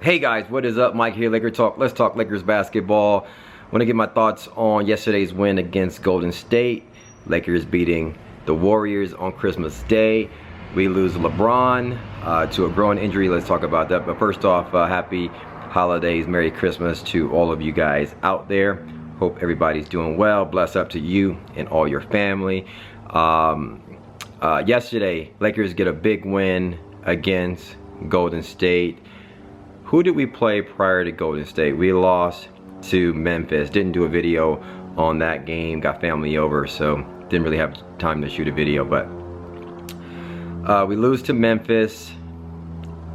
Hey guys, what is up? Mike here, Laker Talk. Let's talk Lakers basketball. I want to get my thoughts on yesterday's win against Golden State. Lakers beating the Warriors on Christmas Day. We lose LeBron to a groin injury. Let's talk about that. But first off, happy holidays, Merry Christmas to all of you guys out there. Hope everybody's doing well. Bless up to you and all your family. Yesterday, Lakers get a big win against Golden State. Who did we play prior to Golden State? We lost to Memphis. Didn't do a video on that game. Got family over, so didn't really have time to shoot a video. But we lose to Memphis.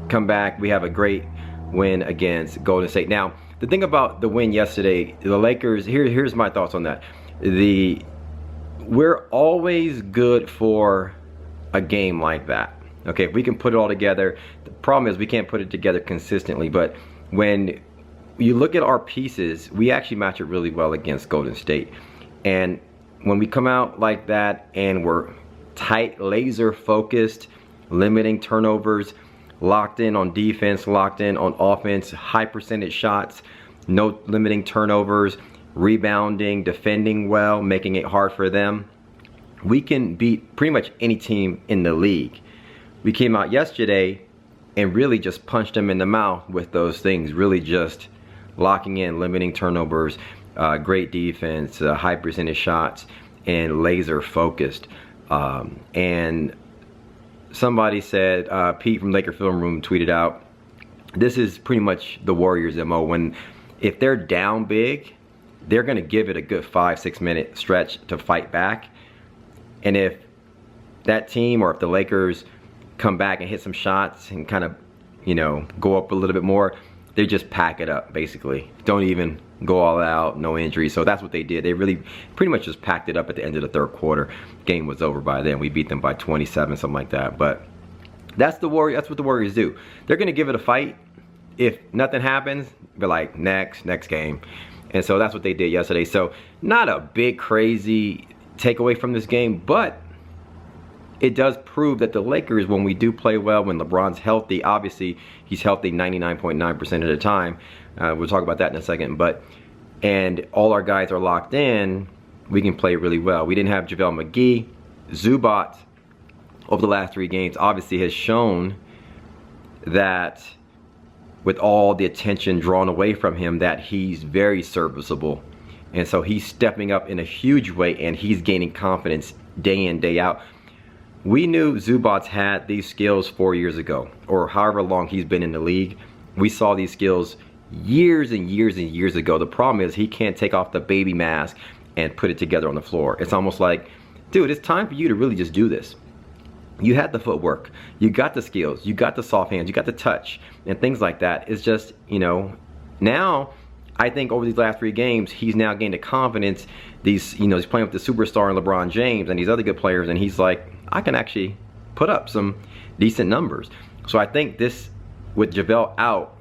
Come back. We have a great win against Golden State. Now, the thing about the win yesterday, the Lakers. Here's my thoughts on that. We're always good for a game like that. Okay, if we can put it all together. The problem is we can't put it together consistently, but when you look at our pieces, we actually match it really well against Golden State. And when we come out like that and we're tight, laser focused, limiting turnovers, locked in on defense, locked in on offense, high percentage shots, no limiting turnovers, rebounding, defending well, making it hard for them, we can beat pretty much any team in the league. We came out yesterday and really just punched them in the mouth with those things, really just locking in, limiting turnovers, great defense, high percentage shots, and laser focused. And somebody said, Pete from Laker Film Room tweeted out, this is pretty much the Warriors' MO. If they're down big, they're going to give it a good 5-6 minute stretch to fight back. And if that team, or if the Lakers come back and hit some shots and kind of, you know, go up a little bit more, they just pack it up, basically. Don't even go all out, no injuries. So that's what they did. They really pretty much just packed it up at the end of the third quarter. Game was over by then. We beat them by 27, something like that. But that's what the Warriors do. They're going to give it a fight. If nothing happens, they're like, next game. And so that's what they did yesterday. So not a big crazy takeaway from this game, but it does prove that the Lakers, when we do play well, when LeBron's healthy, obviously he's healthy 99.9% of the time. We'll talk about that in a second. And all our guys are locked in, we can play really well. We didn't have JaVale McGee. Zubac, over the last 3 games, obviously has shown that with all the attention drawn away from him, that he's very serviceable. And so he's stepping up in a huge way, and he's gaining confidence day in, day out. We knew Zubac had these skills 4 years ago, or however long he's been in the league. We saw these skills years and years and years ago. The problem is he can't take off the baby mask and put it together on the floor. It's almost like, dude, it's time for you to really just do this. You had the footwork, you got the skills, you got the soft hands, you got the touch, and things like that. It's just, you know, now I think over these last 3 games, he's now gained a confidence. He's playing with the superstar and LeBron James and these other good players, and he's like, I can actually put up some decent numbers. So I think this, with JaVale out,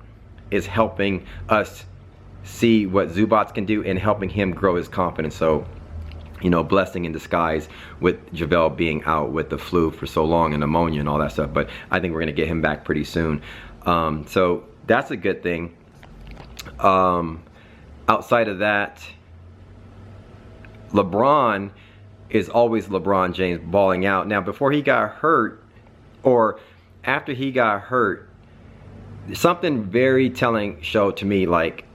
is helping us see what Zubac can do and helping him grow his confidence. So, you know, blessing in disguise with JaVale being out with the flu for so long and pneumonia and all that stuff. But I think we're going to get him back pretty soon. So that's a good thing. Outside of that, LeBron is always LeBron James balling out. Now, before he got hurt, or after he got hurt, something very telling showed to me, like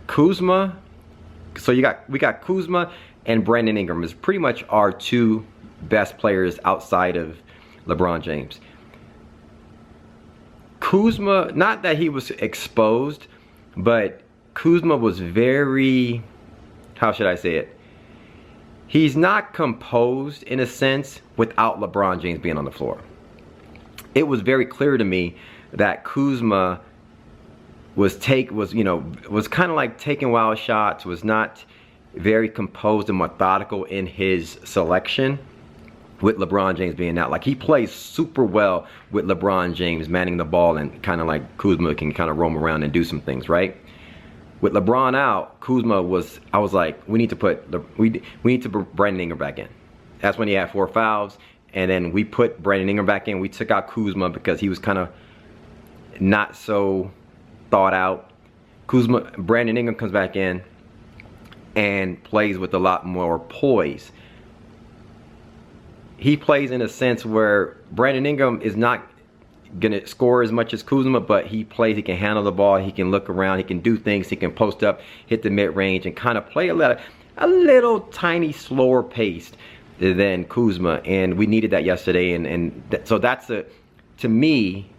Kuzma. So we got Kuzma and Brandon Ingram is pretty much our 2 best players outside of LeBron James. Kuzma, not that he was exposed, but Kuzma was very, how should I say it? He's not composed in a sense without LeBron James being on the floor. It was very clear to me that Kuzma was kind of like taking wild shots, was not very composed and methodical in his selection with LeBron James being out. Like, he plays super well with LeBron James manning the ball, and kind of like Kuzma can kind of roam around and do some things, right? With LeBron out, Kuzma was, I was like, we need to put Brandon Ingram back in. That's when he had 4 fouls, and then we put Brandon Ingram back in. We took out Kuzma because he was kind of not so thought out. Brandon Ingram comes back in and plays with a lot more poise. He plays in a sense where Brandon Ingram is not gonna score as much as Kuzma, but he plays, he can handle the ball, he can look around, he can do things, he can post up, hit the mid-range, and kind of play a little tiny slower paced than Kuzma, and we needed that yesterday, so that's to me,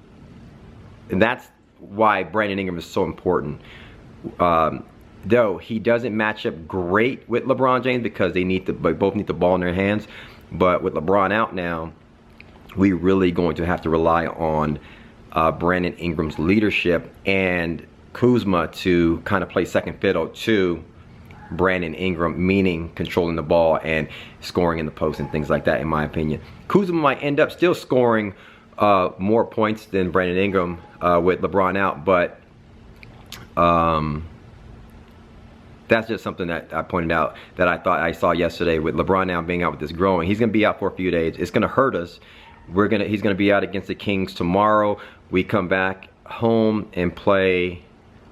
and that's why Brandon Ingram is so important. Though he doesn't match up great with LeBron James because they both need the ball in their hands, but with LeBron out now, we really going to have to rely on Brandon Ingram's leadership and Kuzma to kind of play second fiddle to Brandon Ingram, meaning controlling the ball and scoring in the post and things like that, in my opinion. Kuzma might end up still scoring more points than Brandon Ingram with LeBron out, but that's just something that I pointed out that I thought I saw yesterday with LeBron now being out with this groin. He's going to be out for a few days. It's going to hurt us. He's going to be out against the Kings tomorrow. We come back home and play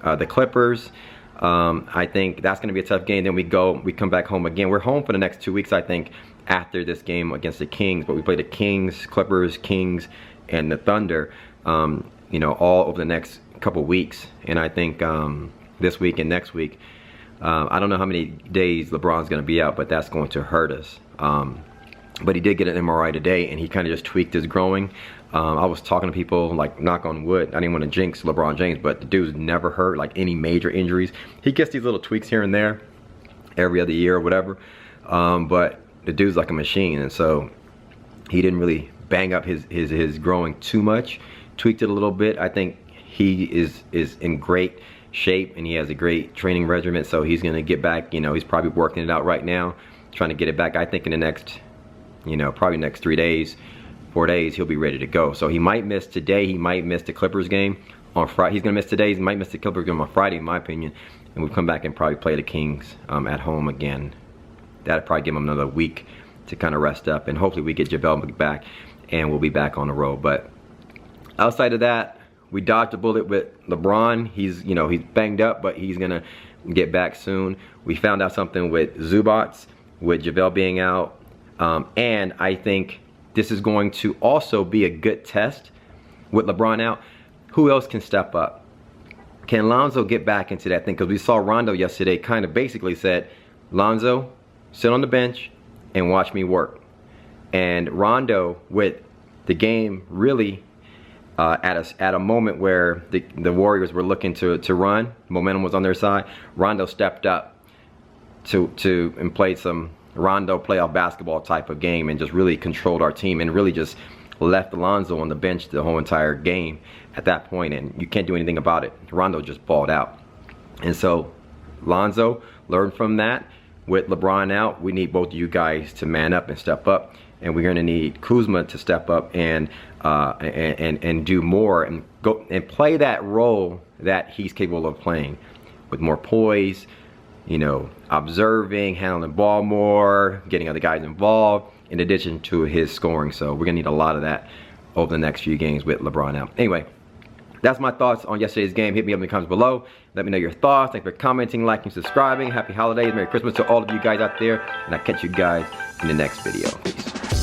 the Clippers. I think that's going to be a tough game. Then we come back home again. We're home for the next 2 weeks, I think, after this game against the Kings. But we play the Kings, Clippers, Kings, and the Thunder, you know, all over the next couple weeks. And I think this week and next week, I don't know how many days LeBron's going to be out, but that's going to hurt us. But he did get an MRI today, and he kind of just tweaked his groin. I was talking to people, like, knock on wood, I didn't want to jinx LeBron James, but the dude's never hurt, like, any major injuries. He gets these little tweaks here and there every other year or whatever, but the dude's like a machine, and so he didn't really bang up his groin too much. Tweaked it a little bit. I think he is in great shape, and he has a great training regimen, so he's going to get back. You know, he's probably working it out right now, trying to get it back. I think in the next, you know, probably next 3 days, 4 days, he'll be ready to go. So he might miss today. He might miss the Clippers game on Friday. He's going to miss today. He might miss the Clippers game on Friday, in my opinion. And we'll come back and probably play the Kings at home again. That'll probably give him another week to kind of rest up. And hopefully we get JaVale back and we'll be back on the road. But outside of that, we dodged a bullet with LeBron. He's banged up, but he's going to get back soon. We found out something with Zubats, with JaVale being out. And I think this is going to also be a good test with LeBron out. Who else can step up? Can Lonzo get back into that thing? Because we saw Rondo yesterday kind of basically said, Lonzo, sit on the bench and watch me work. And Rondo, with the game really at a moment where the Warriors were looking to run, momentum was on their side, Rondo stepped up and played some Rondo playoff basketball type of game and just really controlled our team and really just left Lonzo on the bench the whole entire game at that point, and you can't do anything about it. Rondo just balled out. And so Lonzo learned from that. With LeBron out, we need both of you guys to man up and step up, and we're going to need Kuzma to step up and do more and go and play that role that he's capable of playing with more poise, you know, observing, handling the ball more, getting other guys involved, in addition to his scoring. So we're gonna need a lot of that over the next few games with LeBron out. Anyway, that's my thoughts on yesterday's game. Hit me up in the comments below. Let me know your thoughts. Thanks for commenting, liking, subscribing. Happy holidays, Merry Christmas to all of you guys out there, and I'll catch you guys in the next video. Peace.